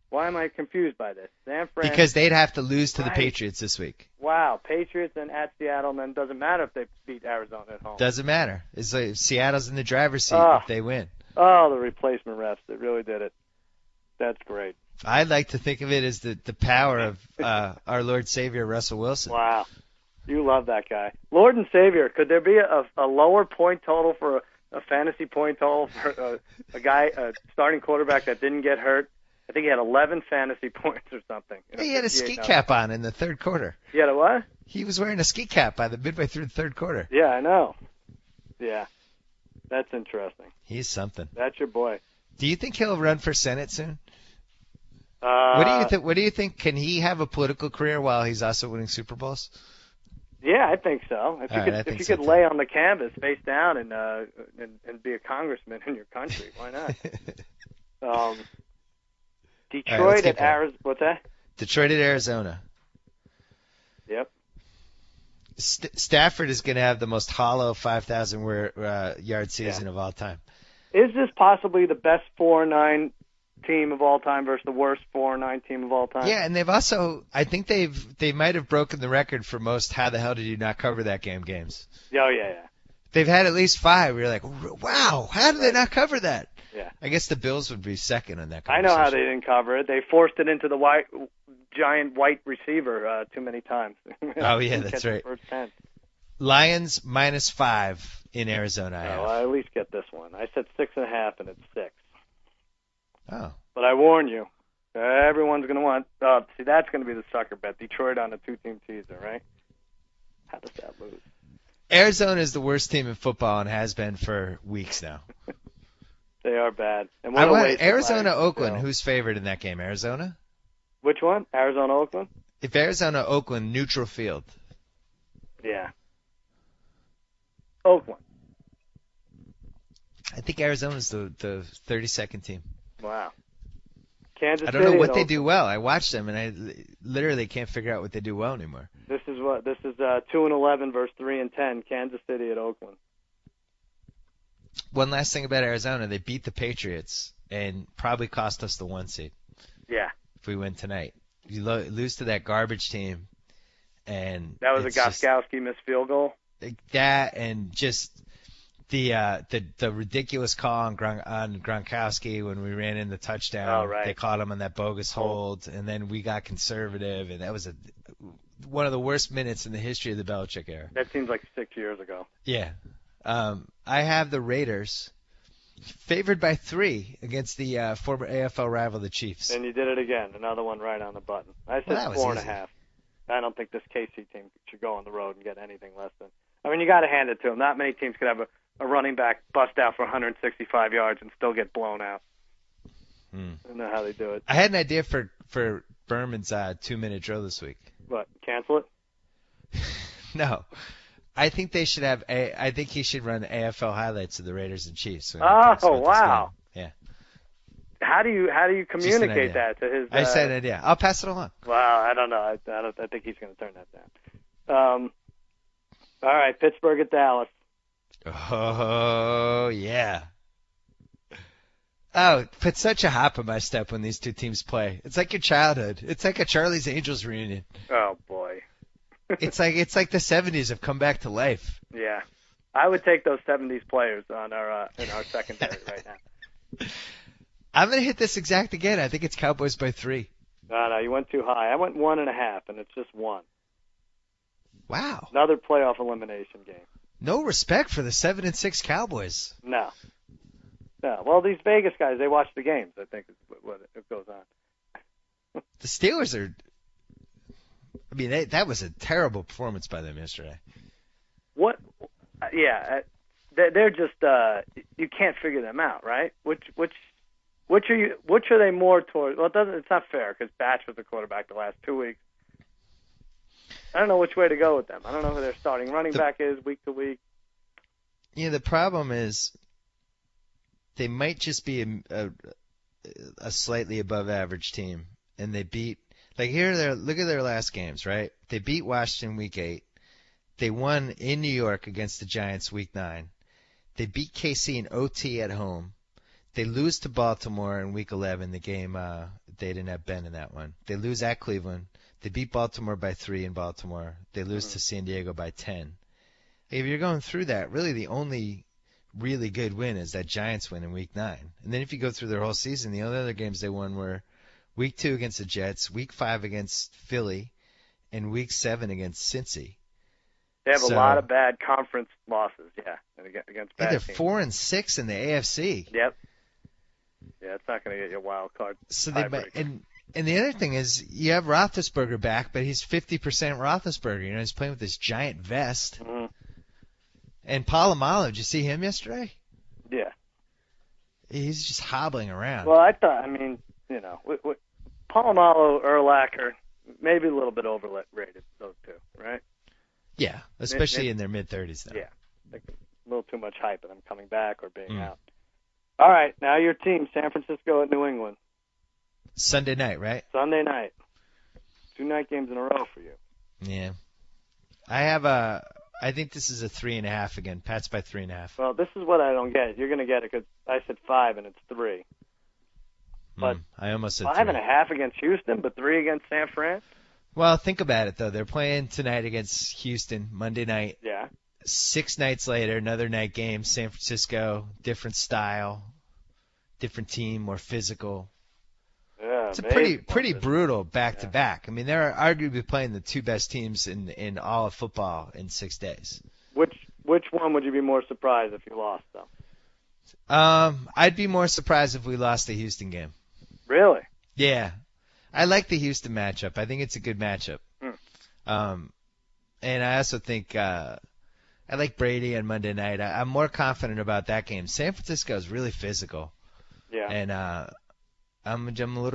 Why am I confused by this? San Fran. Because they'd have to lose to the Patriots this week. Wow, Patriots and at Seattle, and then doesn't matter if they beat Arizona at home. Doesn't matter. It's like Seattle's in the driver's seat if they win. Oh, the replacement refs. They really did it. That's great. I like to think of it as the power of our Lord Savior, Russell Wilson. Wow. You love that guy. Lord and Savior, could there be a lower point total for a fantasy point total for a starting quarterback that didn't get hurt. I think he had 11 fantasy points or something. He had a ski cap on in the third quarter. He had a what? He was wearing a ski cap by the midway through the third quarter. Yeah, I know. Yeah, that's interesting. He's something. That's your boy. Do you think he'll run for Senate soon? What do you think? Can he have a political career while he's also winning Super Bowls? Yeah, I think so. If you could lay on the canvas face down and be a congressman in your country, why not? Detroit at Arizona. What's that? Detroit at Arizona. Yep. Stafford is going to have the most hollow 5,000 yard season of all time. Is this possibly the best 4-9 team of all time versus the worst 4-9 team of all time? Yeah, and they've also, I think they might have broken the record for most how the hell did you not cover that games. Oh, yeah. They've had at least 5 where you're like, wow, how did they not cover that? Yeah. I guess the Bills would be second on that I know how they didn't cover it. They forced it into the giant white receiver too many times. Oh, yeah, that's right. First 10. Lions -5 in Arizona. I at least get this one. I said 6.5, and it's 6. Oh. But I warn you, everyone's going to want. See, that's going to be the sucker bet. Detroit on a 2-team teaser, right? How does that lose? Arizona is the worst team in football and has been for weeks now. They are bad. And I want Arizona, Oakland. Who's favored in that game? Arizona? Which one? Arizona, Oakland? If Arizona, Oakland, neutral field. Yeah. Oakland. I think Arizona's the 32nd team. Wow. Kansas City. I don't know what they do well. I watch them, and I literally can't figure out what they do well anymore. This is 2-11 versus 3-10. Kansas City at Oakland. One last thing about Arizona, they beat the Patriots and probably cost us the 1 seed. Yeah. If we win tonight, you lose to that garbage team, and that was a Gostkowski missed field goal. That and just the ridiculous call on Gronkowski when we ran in the touchdown. Oh, right. They caught him on that bogus hold, and then we got conservative, and that was one of the worst minutes in the history of the Belichick era. That seems like 6 years ago. Yeah. I have the Raiders favored by 3 against the former AFL rival, the Chiefs. And you did it again. Another one right on the button. I said 4.5. I don't think this KC team should go on the road and get anything less than. I mean, you got to hand it to them. Not many teams could have a running back bust out for 165 yards and still get blown out. I don't know how they do it. I had an idea for Berman's 2-minute drill this week. What? Cancel it? No. I think they should have. I think he should run AFL highlights of the Raiders and Chiefs. Oh, wow! Yeah. How do you communicate that to his? I said an idea. I'll pass it along. Well, I don't know. I think he's going to turn that down. All right, Pittsburgh at Dallas. Oh yeah. Oh, put such a hop in my step when these two teams play. It's like your childhood. It's like a Charlie's Angels reunion. Oh boy. It's like the 70s have come back to life. Yeah, I would take those 70s players on our in our secondary right now. I'm gonna hit this exact again. I think it's Cowboys by 3. No, you went too high. I went 1.5, and it's just 1. Wow. Another playoff elimination game. No respect for the 7-6 Cowboys. No. Well, these Vegas guys, they watch the games. I think is what it goes on. The Steelers are. I mean, that was a terrible performance by them yesterday. What? Yeah, they're just you can't figure them out, right? Which are they more towards? Well, it's not fair because Batch was the quarterback the last 2 weeks. I don't know which way to go with them. I don't know who their starting running back is week to week. Yeah, the problem is they might just be a slightly above average team, and they beat. Like look at their last games, right? They beat Washington week 8. They won in New York against the Giants week 9. They beat KC in OT at home. They lose to Baltimore in week 11. The game they didn't have Ben in that one. They lose at Cleveland. They beat Baltimore by 3 in Baltimore. They lose to San Diego by 10. If you're going through that, really the only really good win is that Giants win in week 9. And then if you go through their whole season, the only other games they won were week 2 against the Jets, week 5 against Philly, and week 7 against Cincy. They have a lot of bad conference losses, against bad they're teams. 4-6 in the AFC. Yep. Yeah, it's not going to get you a wild card. So and the other thing is, you have Roethlisberger back, but he's 50% Roethlisberger. You know, he's playing with this giant vest. Mm-hmm. And Polamalu, did you see him yesterday? Yeah. He's just hobbling around. Well, Polamalu, Urlacher, maybe a little bit overrated, those two, right? Yeah, especially in their mid-30s now. Yeah. Like a little too much hype of them coming back or being out. All right, now your team, San Francisco at New England. Sunday night, right? Sunday night. 2 night games in a row for you. Yeah. I think this is a 3.5 again. Pat's by 3.5. Well, this is what I don't get. You're going to get it because I said 5 and it's 3. But I almost said 5.5 against Houston, but 3 against San Fran? Well, think about it, though. They're playing tonight against Houston, Monday night. Yeah. 6 nights later, another night game, San Francisco, different style, different team, more physical. Yeah, it's a pretty brutal back-to-back. I mean, they're arguably playing the 2 best teams in all of football in 6 days. Which one would you be more surprised if you lost, though? I'd be more surprised if we lost the Houston game. Really? Yeah. I like the Houston matchup. I think it's a good matchup. And I also think I like Brady on Monday night. I'm more confident about that game. San Francisco is really physical. Yeah. And I'm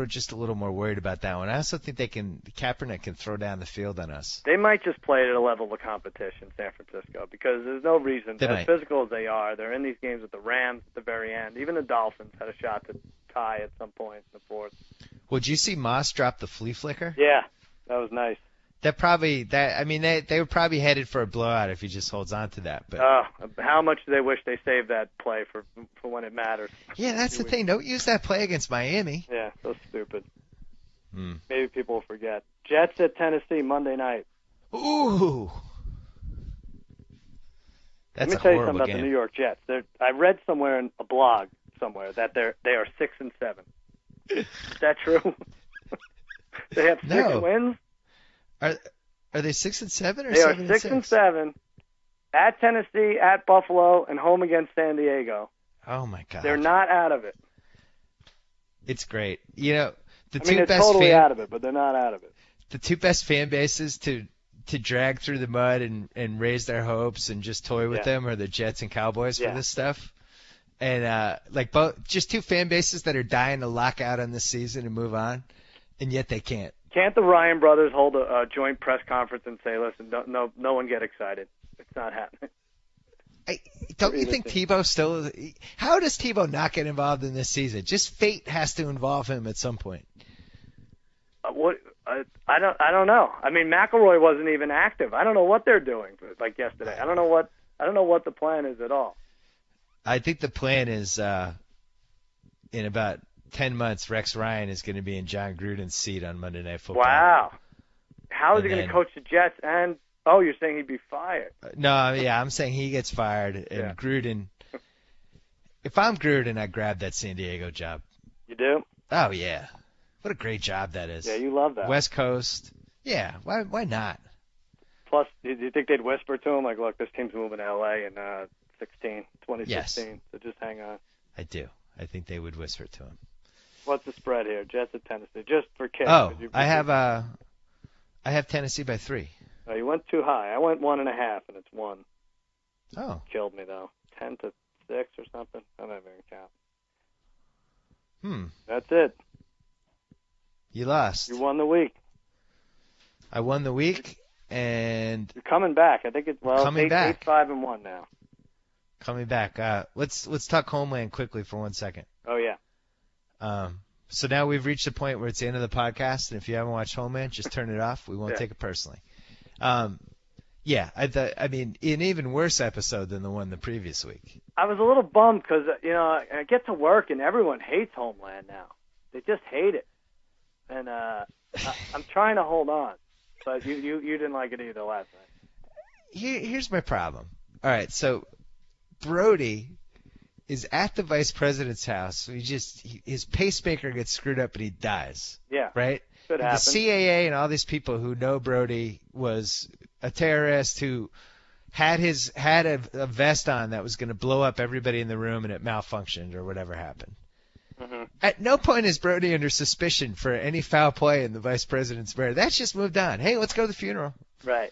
just a little more worried about that one. I also think Kaepernick can throw down the field on us. They might just play at a level of competition, San Francisco, because there's no reason. As physical as they are, they're in these games with the Rams at the very end. Even the Dolphins had a shot to tie at some point in the fourth. Well, did you see Moss drop the flea flicker? Yeah, that was nice. They were probably headed for a blowout if he just holds on to that. But how much do they wish they saved that play for when it matters? Yeah, that's the thing. Don't use that play against Miami. Yeah, so stupid. Maybe people will forget. Jets at Tennessee Monday night. Ooh. Let me tell you something about the New York Jets. I read somewhere in a blog somewhere that they are 6-7. Is that true? They have 6 wins. Are they 6-7 or 7-6? They are 6-7 at Tennessee, at Buffalo, and home against San Diego. Oh my God! They're not out of it. It's great. You know, they're totally out of it, but they're not out of it. The 2 best fan bases to drag through the mud and raise their hopes and just toy with them are the Jets and Cowboys for this stuff. And just 2 fan bases that are dying to lock out on this season and move on, and yet they can't. Can't the Ryan brothers hold a joint press conference and say, "Listen, no one get excited. It's not happening." Don't you think Tebow still? How does Tebow not get involved in this season? Just fate has to involve him at some point. I don't know. I mean, McElroy wasn't even active. I don't know what they're doing. Like yesterday, I don't know what the plan is at all. I think the plan is in about 10 months, Rex Ryan is going to be in John Gruden's seat on Monday Night Football. Wow. How is he going to coach the Jets? And, you're saying he'd be fired. No, yeah, I'm saying he gets fired. And Gruden, if I'm Gruden, I grab that San Diego job. You do? Oh, yeah. What a great job that is. Yeah, you love that. West Coast. Yeah, why not? Plus, do you think they'd whisper to him, like, look, this team's moving to L.A. in 2016, yes. So just hang on. I do. I think they would whisper to him. What's the spread here? Jets at Tennessee, just for kicks. Oh, I have Tennessee by 3. Oh, you went too high. I went 1.5, and it's 1. Oh. Killed me, though. 10-6 or something. I'm not even going to count. That's it. You lost. You won the week. I won the week, and you're coming back. I think it's coming back. 8-5-1 now. Coming back. Let's talk Homeland quickly for 1 second. Oh yeah. So now we've reached the point where it's the end of the podcast, and if you haven't watched Homeland, just turn it off. We won't take it personally. Yeah, I mean, an even worse episode than the one the previous week. I was a little bummed because I get to work and everyone hates Homeland now. They just hate it, and I'm trying to hold on. But you didn't like it either last night. Here's my problem. All right, so Brody is at the vice president's house. His pacemaker gets screwed up and he dies. Yeah. Right? Could happen. The CAA and all these people who know Brody was a terrorist who had a vest on that was going to blow up everybody in the room, and it malfunctioned or whatever happened. Mm-hmm. At no point is Brody under suspicion for any foul play in the vice president's murder. That's just moved on. Hey, let's go to the funeral. Right.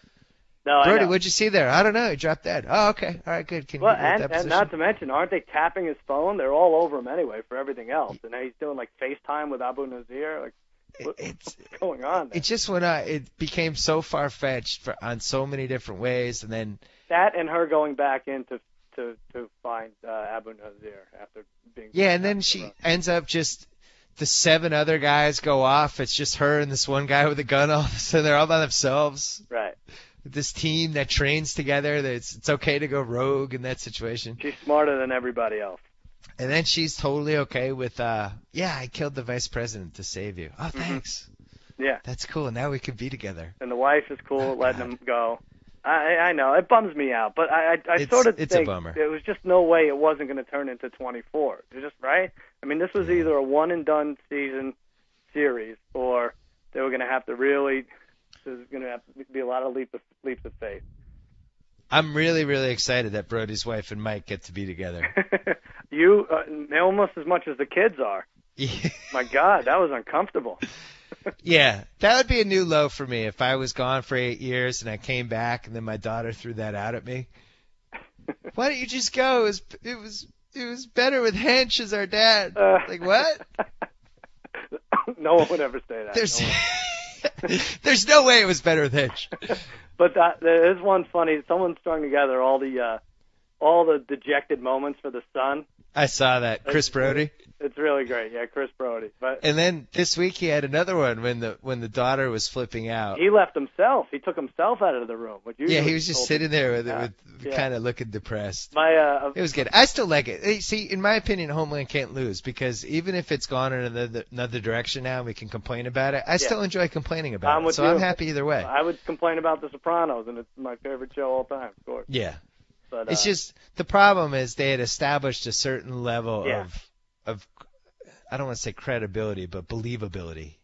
No, Brody, I know. what'd you see there? I don't know. He dropped dead. Oh, okay. All right, good. Can Well, you get that and position? not to mention, aren't they tapping his phone? They're all over him anyway for everything else. And now he's doing like FaceTime with Abu Nazir. Like, what's going on there? It just went on. It became so far-fetched on so many different ways, and then that and her going back in to find Abu Nazir after being. Yeah, and then she ends up just the 7 other guys go off. It's just her and this one guy with a gun. All of a sudden, they're all by themselves. Right. This team that trains together. That it's okay to go rogue in that situation. She's smarter than everybody else. And then she's totally okay with, yeah, I killed the vice president to save you. Oh, thanks. Yeah. That's cool. Now we can be together. And the wife is cool letting him go. I know. It bums me out. But I sort of it's think a bummer. there was just no way it wasn't going to turn into 24. It's just, right? I mean, this was either a one-and-done season series or they were going to have to really – there's going to have to be a lot of leaps of faith. I'm really, really excited that Brody's wife and Mike get to be together. You almost as much as the kids are. My God, that was uncomfortable. Yeah, that would be a new low for me if I was gone for 8 years and I came back and then my daughter threw that out at me. Why don't you just go? It was better with Hench as our dad. Like what? No one would ever say that. There's no way it was better with Hench. But there is one funny. Someone strung together all the dejected moments for the son. I saw that. Chris Brody. It's really great. Yeah, Chris Brody. And then this week he had another one when the daughter was flipping out. He left himself. He took himself out of the room. Yeah, he was just sitting there with kind of looking depressed. It was good. I still like it. See, in my opinion, Homeland can't lose because even if it's gone in another direction now and we can complain about it, I still enjoy complaining about it. So I'm happy either way. I would complain about The Sopranos, and it's my favorite show all time, of course. Yeah. But, it's just the problem is they had established a certain level of I don't want to say credibility, but believability.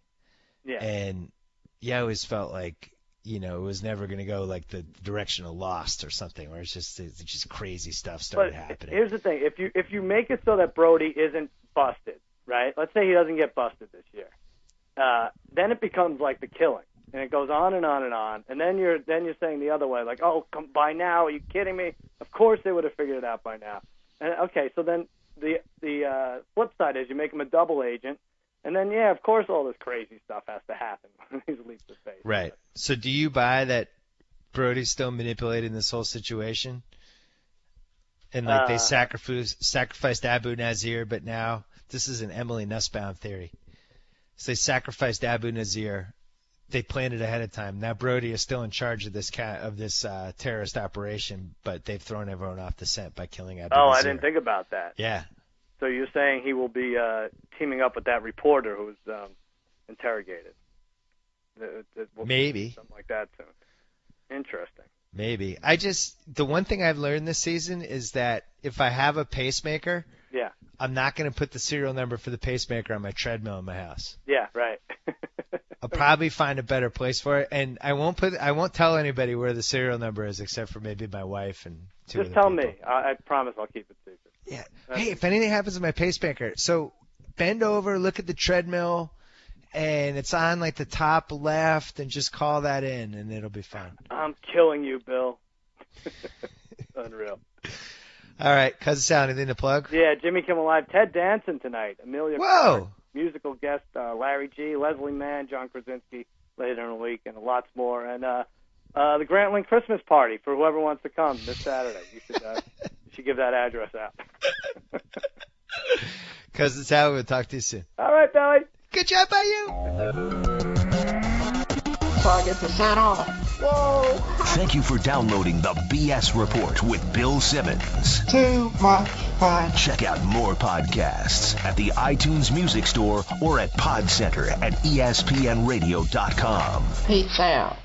Yeah. And you always felt like, it was never going to go like the direction of Lost or something, where it's just crazy stuff started happening. Here's the thing: if you make it so that Brody isn't busted, right? Let's say he doesn't get busted this year, then it becomes like The Killing. And it goes on and on and on, and then you're saying the other way, like, oh, by now, are you kidding me? Of course they would have figured it out by now. And okay, so then the flip side is you make him a double agent, and then of course all this crazy stuff has to happen when he's leaps of faith. Right. So do you buy that Brody's still manipulating this whole situation? And like they sacrificed Abu Nazir, but now this is an Emily Nussbaum theory. So they sacrificed Abu Nazir. They planned it ahead of time. Now Brody is still in charge of this terrorist operation, but they've thrown everyone off the scent by killing Abu Nazir. I didn't think about that. Yeah. So you're saying he will be teaming up with that reporter who was interrogated? Maybe. Something like that soon. Interesting. Maybe. The one thing I've learned this season is that if I have a pacemaker, I'm not going to put the serial number for the pacemaker on my treadmill in my house. Yeah, right. I'll probably find a better place for it, and I won't tell anybody where the serial number is except for maybe my wife and two Just tell people. me. I promise I'll keep it secret. Yeah. Hey, if anything happens to my pacemaker, so bend over, look at the treadmill, and it's on like the top left, and just call that in, and it'll be fine. I'm killing you, Bill. Unreal. All right, Cousin Sal, anything to plug? Yeah, Jimmy Kimmel Live, Ted Danson tonight, Amelia Whoa! Clark, musical guest Larry G, Leslie Mann, John Krasinski later in the week, and lots more. And the Grantland Christmas party for whoever wants to come this Saturday. You should give that address out. Cousin Sal, we'll talk to you soon. All right, Billy. Good job by you. So I get to sign off. Whoa! Thank you for downloading the B.S Report with Bill Simmons. Too much fun. Check out more podcasts at the iTunes Music Store or at Pod Center at ESPNradio.com. Peace out.